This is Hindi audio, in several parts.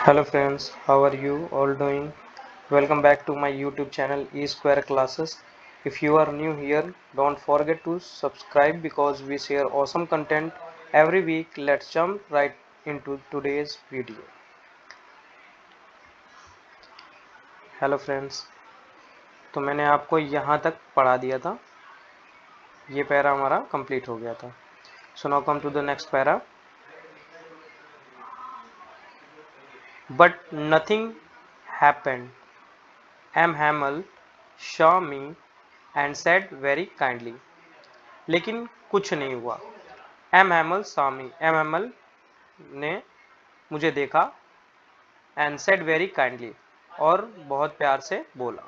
Hello friends, how are you all doing? Welcome back to my YouTube channel E Square Classes. If you are new here, don't forget to subscribe because we share awesome content every week. Let's jump right into today's video. Hello friends, तो मैंने आपको यहाँ तक पढ़ा दिया था. ये पैरा हमारा कंप्लीट हो गया था. So now come to the next para. But nothing happened. M. Hamel saw me and said very kindly. लेकिन कुछ नहीं हुआ. एम हैमल सामी, एम हैमल ने मुझे देखा एंड सेड वेरी काइंडली, और बहुत प्यार से बोला.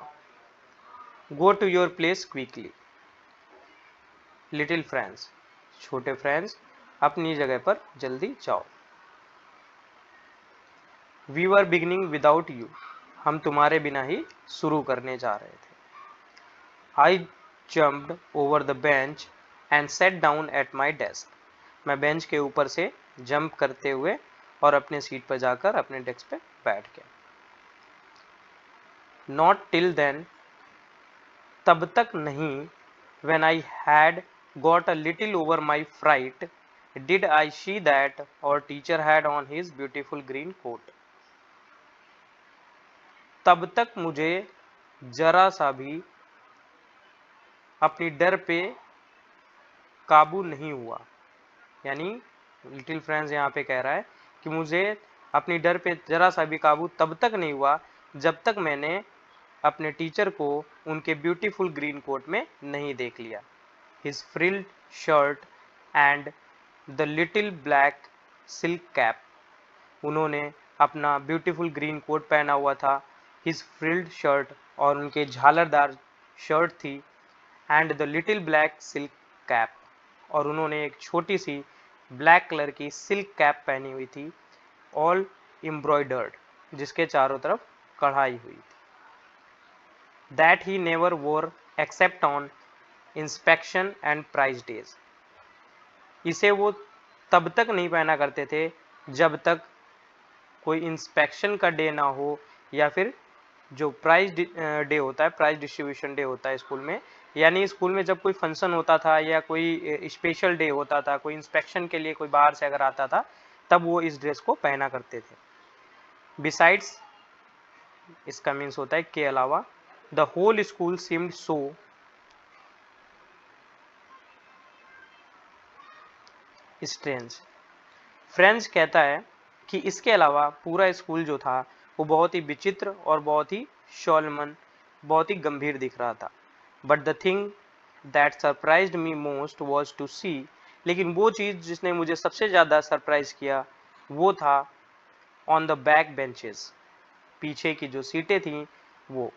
Go to your place quickly. Little friends, छोटे फ्रेंड्स, अपनी जगह पर जल्दी जाओ. We were beginning without you, हम तुम्हारे बिना ही शुरू करने जा रहे थे. I jumped over the bench and sat down at my desk. मैं बेंच के ऊपर से जंप करते हुए और अपने सीट पर जाकर अपने डेस्क पे बैठ गया. नॉट टिल देन, तब तक नहीं. When I had got a little over my fright did I see that our teacher had on his beautiful green coat. तब तक मुझे जरा सा भी अपनी डर पे काबू नहीं हुआ. यानी लिटिल फ्रेंड्स यहाँ पे कह रहा है कि मुझे अपनी डर पे जरा सा भी काबू तब तक नहीं हुआ जब तक मैंने अपने टीचर को उनके ब्यूटीफुल ग्रीन कोट में नहीं देख लिया. His frilled shirt and the little black silk cap. उन्होंने अपना ब्यूटीफुल ग्रीन कोट पहना हुआ था. हिज फ्रिल्ड शर्ट, और उनके झालरदार शर्ट थी. And the little black silk cap, और उन्होंने एक छोटी सी ब्लैक कलर की सिल्क कैप पहनी हुई थी. ऑल एम्ब्रॉयडर्ड, जिसके चारों तरफ कढ़ाई हुई थी. That he never wore except on inspection and prize days. इसे वो तब तक नहीं पहना करते थे जब तक कोई इंस्पेक्शन का डे ना हो, या फिर जो प्राइज डे होता है, प्राइज डिस्ट्रीब्यूशन डे होता है स्कूल में. यानी स्कूल में जब कोई फंक्शन होता था या कोई स्पेशल डे होता था, कोई इंस्पेक्शन के लिए कोई बाहर से अगर आता था, तब वो इस ड्रेस को पहना करते थे. बिसाइड्स, इसका मीन्स होता है के अलावा. The whole school seemed so strange. Franz कहता है कि इसके अलावा पूरा स्कूल जो था वो बहुत ही विचित्र और बहुत ही शोलमन, बहुत ही गंभीर दिख रहा था. But the thing that surprised me most was to see. लेकिन वो चीज़ जिसने मुझे सबसे ज़्यादा सरप्राइज किया वो था ऑन द बैक बेंचेस, पीछे की जो सीटें थीं वो.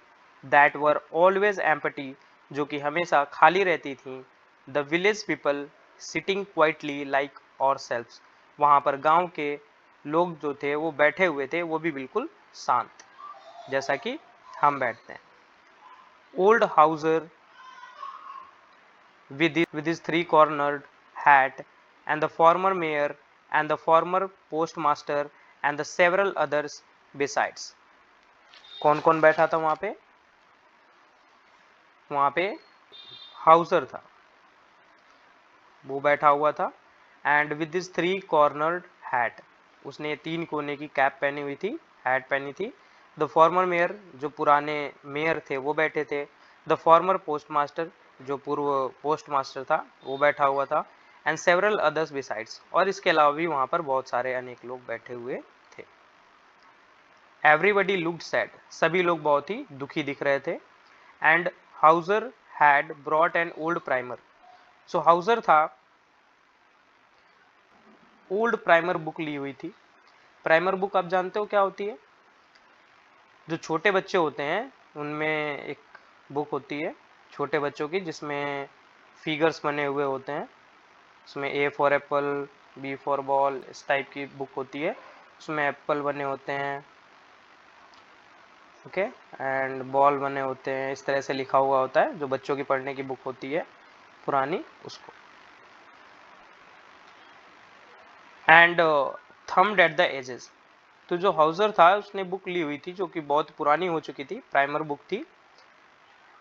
दैट वर ऑलवेज एम्प्टी, जो कि हमेशा खाली रहती थीं. The village people sitting quietly like और सेल्फ्स. वहाँ पर गांव के लोग जो थे वो बैठे हुए थे, वो भी बिल्कुल शांत, जैसा कि हम बैठते हैं. Old Hauser with his three-cornered hat, and the former mayor, and the former postmaster, and the several others besides. कौन कौन बैठा था वहां पे? वहां पे हाउसर था, वो बैठा हुआ था. And with this three cornered hat, उसने तीन कोने की कैप पहनी हुई थी, हैट पहनी थी. द फॉर्मर मेयर, जो पुराने मेयर थे वो बैठे थे. द फॉर्मर पोस्टमास्टर, जो पूर्व पोस्ट मास्टर था वो बैठा हुआ था. एंड सेवरल अदर्स बिसाइड्स, और इसके अलावा भी वहां पर बहुत सारे अनेक लोग बैठे हुए थे. एवरीबडी लुक्ड सैड, सभी लोग बहुत ही दुखी दिख रहे थे. And Hauser had brought an old primer. So Hauser था, ओल्ड प्राइमर बुक ली हुई थी. प्राइमर बुक आप जानते हो क्या होती है? जो छोटे बच्चे होते हैं उनमें एक बुक होती है छोटे बच्चों की, जिसमें फिगर्स बने हुए होते हैं. उसमें A for apple, B for ball, इस टाइप की बुक होती है. उसमें एप्पल बने होते हैं, ओके, एंड बॉल बने होते हैं. इस तरह से लिखा हुआ होता है, जो बच्चों की पढ़ने की बुक होती है पुरानी, उसको. And thumbed at the edges, तो जो हाउजर था उसने बुक ली हुई थी जो कि बहुत पुरानी हो चुकी थी, प्राइमर बुक थी।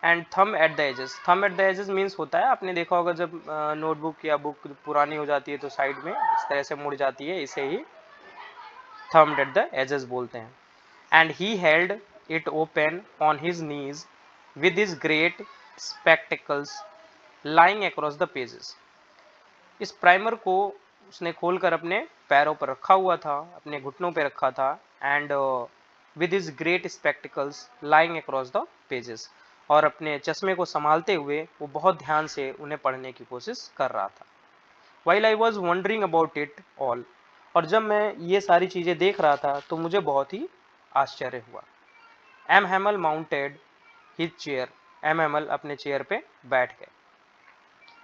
एंड थम एट द एजेस, थम एट द एजेस मीन्स होता है, आपने देखा होगा जब नोटबुक या बुक पुरानी हो जाती है तो साइड में इस तरह से मुड़ जाती है, इसे ही थम्ड एट द एजेस बोलते हैं। And he held it open on his knees with his great spectacles lying across the pages. इस प्राइमर को उसने खोलकर अपने पैरों पर रखा हुआ था, अपने घुटनों पर रखा था। And with his great spectacles lying across the pages, और अपने चश्मे को संभालते हुए वो बहुत ध्यान से उन्हें पढ़ने की कोशिश कर रहा था। While I was wondering about it all, और जब मैं ये सारी चीज़ें देख रहा था तो मुझे बहुत ही आश्चर्य हुआ। M Hamel mounted his chair, M Hamel अपने चेयर पे बैठ गए।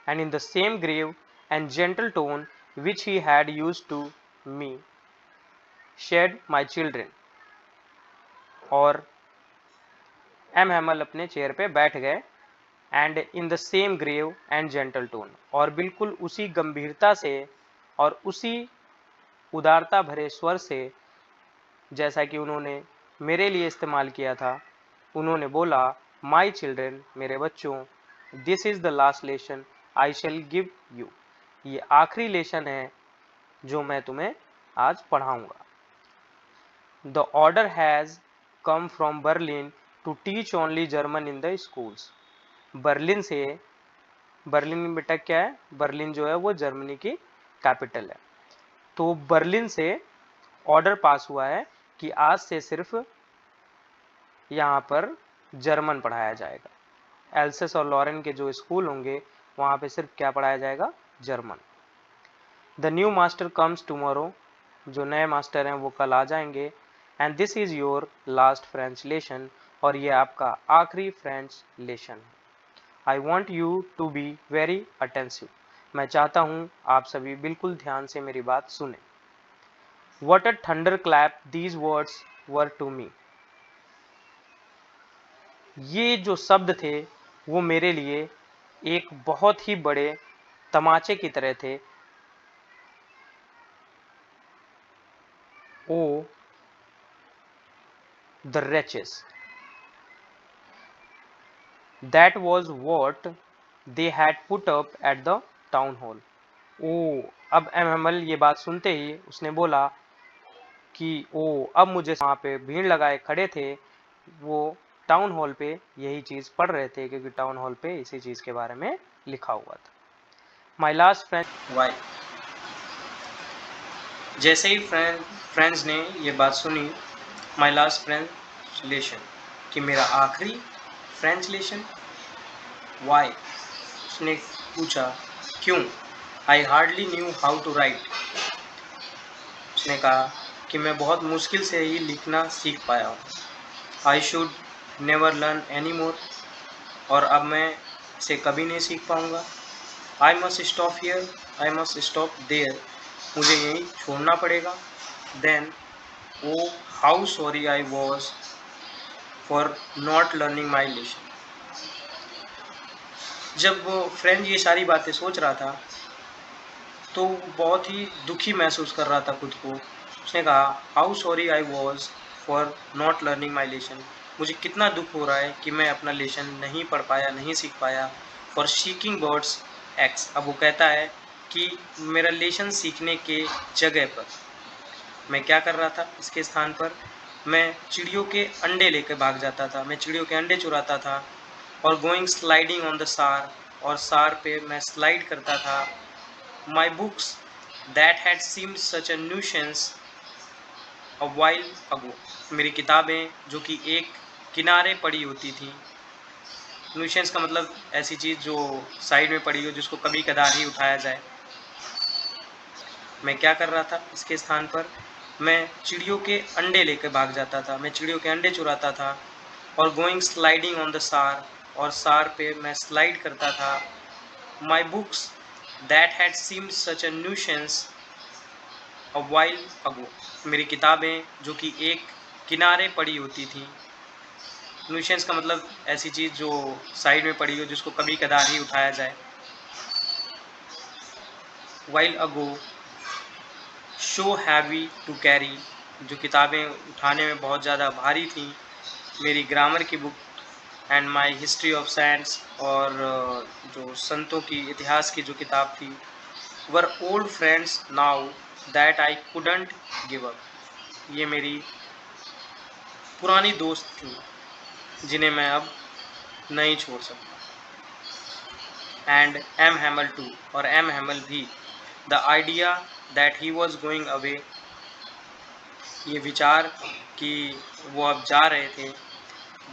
And in the same grave and gentle tone which he had used to me said my children, और एम हैमल अपने चेयर पे बैठ गए। And in the same grave and gentle tone, और बिल्कुल उसी गंभीरता से और उसी उदारता भरे स्वर से जैसा कि उन्होंने मेरे लिए इस्तेमाल किया था, उन्होंने बोला, माई चिल्ड्रेन, मेरे बच्चों, this is the last lesson I shall give you, ये आखिरी लेसन है जो मैं तुम्हें आज पढ़ाऊंगा। The order has come from Berlin to teach only German in the schools. Berlin से, बर्लिन में बेटा क्या है, बर्लिन जो है वो जर्मनी की कैपिटल है। तो बर्लिन से ऑर्डर पास हुआ है कि आज से सिर्फ यहाँ पर जर्मन पढ़ाया जाएगा। एल्सेस और लॉरेन के जो स्कूल होंगे वहाँ पे सिर्फ क्या पढ़ाया जाएगा, German. The new master comes tomorrow, जो नए मास्टर हैं वो कल आ जाएंगे। And this is your last French lesson, और ये आपका आखिरी फ्रेंच लेसन है। I want you to be very attentive, मैं चाहता हूँ आप सभी बिल्कुल ध्यान से मेरी बात सुने। What a thunderclap these words were to me, ये जो शब्द थे वो मेरे लिए एक बहुत ही बड़े तमाचे की तरह थे। ओ the wretches, that was what they had put up at the town hall। ओ, अब एमएमएल ये बात सुनते ही उसने बोला कि ओ, अब मुझे वहाँ पे भीड़ लगाए खड़े थे, वो टाउन हॉल पे यही चीज़ पढ़ रहे थे क्योंकि टाउन हॉल पे इसी चीज़ के बारे में लिखा हुआ था। माई लास्ट फ्रेंड वाई, जैसे ही फ्रेंड्स ने ये बात सुनी, माई लास्ट फ्रेंच लेशन, कि मेरा आखिरी फ्रेंच लेशन। वाई, उसने पूछा, क्यों। I hardly knew how to write, उसने कहा कि मैं बहुत मुश्किल से ही लिखना सीख पाया हूँ। I should never learn any more, और अब मैं इसे कभी नहीं सीख पाऊँगा। I must stop here, I must stop there, मुझे यहीं छोड़ना पड़ेगा। Then oh how sorry I was for not learning my lesson. जब वो फ्रेंड ये सारी बातें सोच रहा था तो बहुत ही दुखी महसूस कर रहा था खुद को। उसने कहा, how sorry I was for not learning my lesson, मुझे कितना दुख हो रहा है कि मैं अपना लेसन नहीं पढ़ पाया, नहीं सीख पाया। फॉर सीकिंग बर्ड्स एक्स, अब वो कहता है कि मेरा लेसन सीखने के जगह पर मैं क्या कर रहा था, इसके स्थान पर मैं चिड़ियों के अंडे लेकर भाग जाता था, मैं चिड़ियों के अंडे चुराता था। और गोइंग स्लाइडिंग ऑन द सार, और सार पे मैं स्लाइड करता था। My books that had seemed such a nuisance a while ago, मेरी किताबें जो कि एक किनारे पड़ी होती थी। न्यूसेंस का मतलब ऐसी चीज़ जो साइड में पड़ी हो, जिसको कभी कदार ही उठाया जाए। मैं क्या कर रहा था, इसके स्थान पर मैं चिड़ियों के अंडे लेकर भाग जाता था, मैं चिड़ियों के अंडे चुराता था। और गोइंग स्लाइडिंग ऑन द सार, और सार पे मैं स्लाइड करता था। My books that had seemed such a nuisance a while ago, मेरी किताबें जो कि एक किनारे पड़ी होती थी। न्यूसेंस का मतलब ऐसी चीज़ जो साइड में पड़ी हो, जिसको कभी कदार ही उठाया जाए। While ago, so heavy to carry, जो किताबें उठाने में बहुत ज़्यादा भारी थी, मेरी ग्रामर की book and my history of science और जो संतों की इतिहास की जो किताब थी, were old friends now that I couldn't give up. ये मेरी पुरानी दोस्त थी जिन्हें मैं अब नहीं छोड़ सकता। एंड एम हैमल टू, और एम हैमल भी, the idea that he was going away, ये विचार कि वो अब जा रहे थे,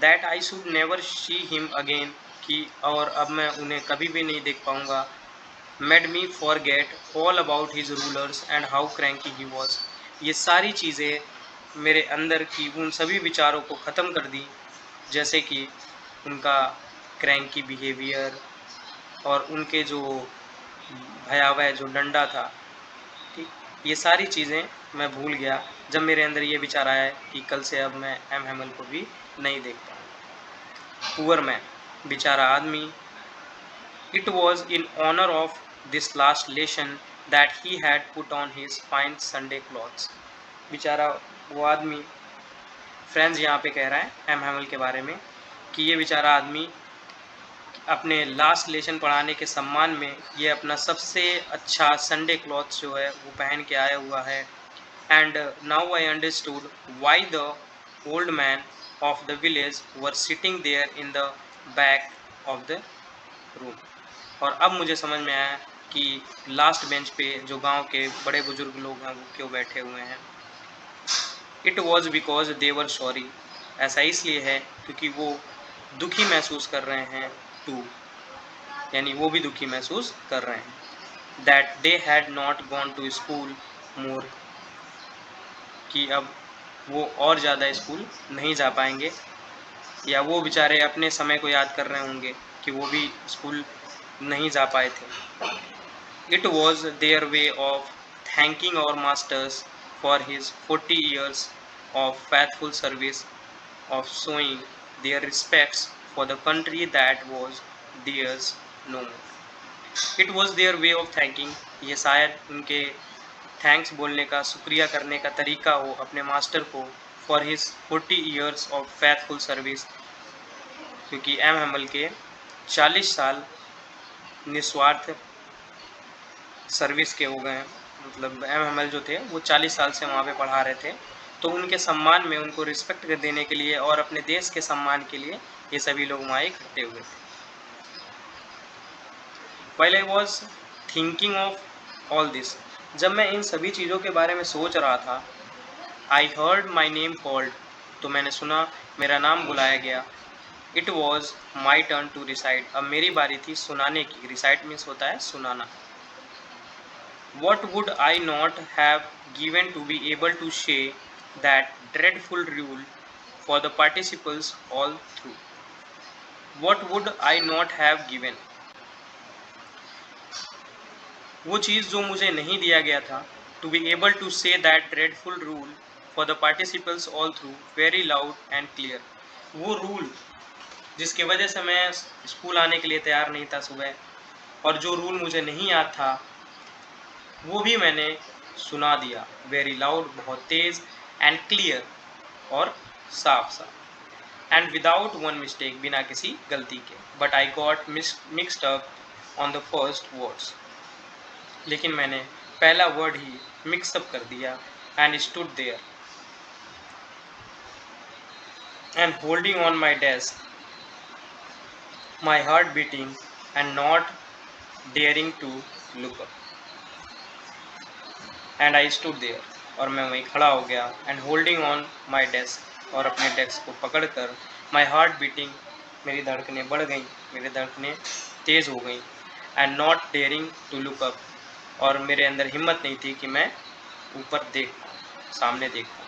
that I should never see him again, कि और अब मैं उन्हें कभी भी नहीं देख पाऊंगा, made me forget all about his rulers and how cranky he was. ये सारी चीज़ें मेरे अंदर की उन सभी विचारों को ख़त्म कर दी, जैसे कि उनका क्रैंकी बिहेवियर और उनके जो भयावह जो डंडा था, ठीक, ये सारी चीज़ें मैं भूल गया जब मेरे अंदर ये विचार आया कि कल से अब मैं एम हैमल को भी नहीं देख पाऊँगा। पुअर मैन, बेचारा आदमी। It was in honour of this last lesson that he had put on his fine Sunday clothes. बेचारा वो आदमी, फ्रेंड्स यहाँ पे कह रहा है एम हैमल के बारे में कि ये बेचारा आदमी अपने लास्ट लेशन पढ़ाने के सम्मान में ये अपना सबसे अच्छा संडे क्लॉथ जो है वो पहन के आया हुआ है। And now I understood why the old man of the village were sitting there in the back of the room. और अब मुझे समझ में आया कि लास्ट बेंच पे जो गांव के बड़े बुजुर्ग लोग हैं वो क्यों बैठे हुए हैं। It was because they were sorry, ऐसा इसलिए है क्योंकि वो दुखी महसूस कर रहे हैं, टू, यानी वो भी दुखी महसूस कर रहे हैं, that they had not gone to school more, कि अब वो और ज़्यादा स्कूल नहीं जा पाएंगे, या वो बेचारे अपने समय को याद कर रहे होंगे कि वो भी स्कूल नहीं जा पाए थे। It was their way of thanking our masters for his 40 years of faithful service, of showing their respects for the country that was theirs no more. It was their way of thanking, ये शायद उनके थैंक्स बोलने का, शुक्रिया करने का तरीका हो अपने मास्टर को, for his 40 years of faithful service, क्योंकि एम हैमल के 40 साल निस्वार्थ सर्विस के हो गए हैं। मतलब एम हैमल जो थे वो 40 साल से वहाँ पे पढ़ा रहे थे, तो उनके सम्मान में, उनको रिस्पेक्ट देने के लिए और अपने देश के सम्मान के लिए ये सभी लोग वहाँ इकट्ठे हुए थे। While I was thinking of all this, जब मैं इन सभी चीज़ों के बारे में सोच रहा था, I heard my name called, तो मैंने सुना मेरा नाम बुलाया गया। It was my turn to recite, अब मेरी बारी थी सुनाने की। Recite means होता है सुनाना। What would I not have given to be able to say that dreadful rule for the participles all through? What would I not have given? वो चीज़ जो मुझे नहीं दिया गया था, to be able to say that dreadful rule for the participles all through very loud and clear. वो रूल जिसके वजह से मैं स्कूल आने के लिए तैयार नहीं था सुबह, और जो रूल मुझे नहीं याद था वो भी मैंने सुना दिया, वेरी लाउड, बहुत तेज, एंड क्लियर, और साफ साफ, एंड विदाउट वन मिस्टेक, बिना किसी गलती के। But I got mixed up on the first words, लेकिन मैंने पहला वर्ड ही मिक्सअप कर दिया, and stood there and holding on my desk, my heart beating and not daring to look up, and I stood there, और मैं वहीं खड़ा हो गया, and holding on my desk, और अपने डेस्क को पकड़ कर, माई हार्ट बीटिंग, मेरी धड़कनें बढ़ गई, मेरी धड़कनें तेज़ हो गई, and not daring to look up, और मेरे अंदर हिम्मत नहीं थी कि मैं ऊपर देख पाऊँ, सामने देख पाऊँ।